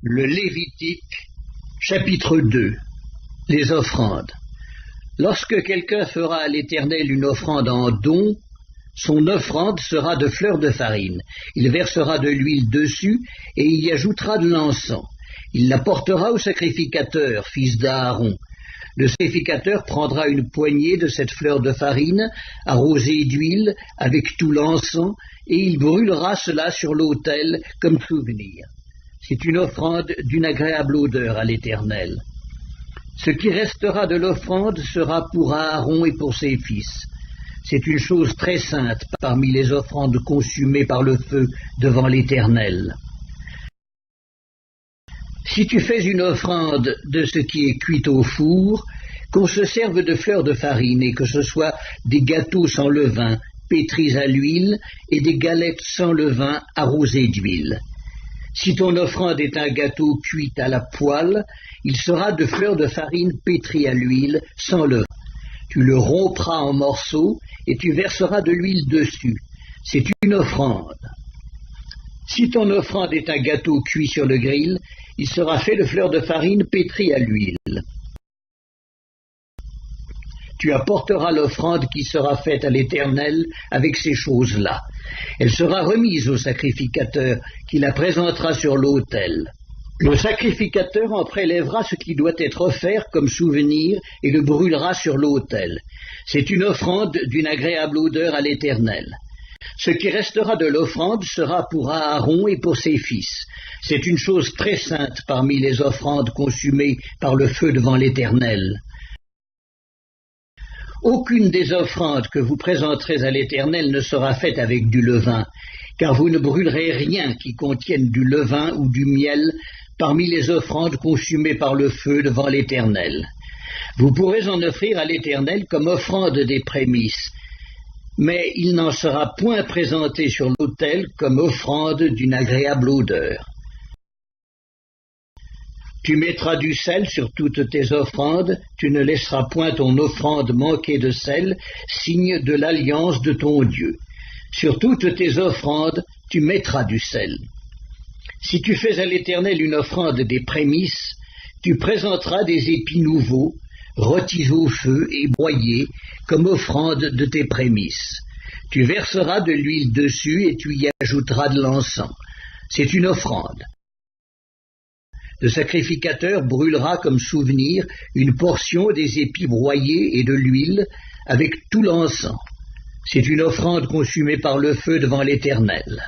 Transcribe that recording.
Le Lévitique, chapitre 2. Les offrandes. Lorsque quelqu'un fera à l'Éternel une offrande en don, son offrande sera de fleurs de farine. Il versera de l'huile dessus et il y ajoutera de l'encens. Il la portera au sacrificateur, fils d'Aaron. Le sacrificateur prendra une poignée de cette fleur de farine, arrosée d'huile, avec tout l'encens, et il brûlera cela sur l'autel comme souvenir. C'est une offrande d'une agréable odeur à l'Éternel. Ce qui restera de l'offrande sera pour Aaron et pour ses fils. C'est une chose très sainte parmi les offrandes consumées par le feu devant l'Éternel. Si tu fais une offrande de ce qui est cuit au four, qu'on se serve de fleurs de farine et que ce soit des gâteaux sans levain, pétris à l'huile, et des galettes sans levain arrosées d'huile. Si ton offrande est un gâteau cuit à la poêle, il sera de fleurs de farine pétries à l'huile, sans levain. Tu le rompras en morceaux et tu verseras de l'huile dessus. C'est une offrande. Si ton offrande est un gâteau cuit sur le grill, il sera fait de fleurs de farine pétries à l'huile. Tu apporteras l'offrande qui sera faite à l'Éternel avec ces choses-là. Elle sera remise au sacrificateur qui la présentera sur l'autel. Le sacrificateur en prélèvera ce qui doit être offert comme souvenir et le brûlera sur l'autel. C'est une offrande d'une agréable odeur à l'Éternel. Ce qui restera de l'offrande sera pour Aaron et pour ses fils. C'est une chose très sainte parmi les offrandes consumées par le feu devant l'Éternel. Aucune des offrandes que vous présenterez à l'Éternel ne sera faite avec du levain, car vous ne brûlerez rien qui contienne du levain ou du miel parmi les offrandes consumées par le feu devant l'Éternel. Vous pourrez en offrir à l'Éternel comme offrande des prémices, mais il n'en sera point présenté sur l'autel comme offrande d'une agréable odeur. Tu mettras du sel sur toutes tes offrandes, tu ne laisseras point ton offrande manquer de sel, signe de l'alliance de ton Dieu. Sur toutes tes offrandes, tu mettras du sel. Si tu fais à l'Éternel une offrande des prémices, tu présenteras des épis nouveaux, rôtis au feu et broyés, comme offrande de tes prémices. Tu verseras de l'huile dessus et tu y ajouteras de l'encens. C'est une offrande. Le sacrificateur brûlera comme souvenir une portion des épis broyés et de l'huile avec tout l'encens. C'est une offrande consumée par le feu devant l'Éternel.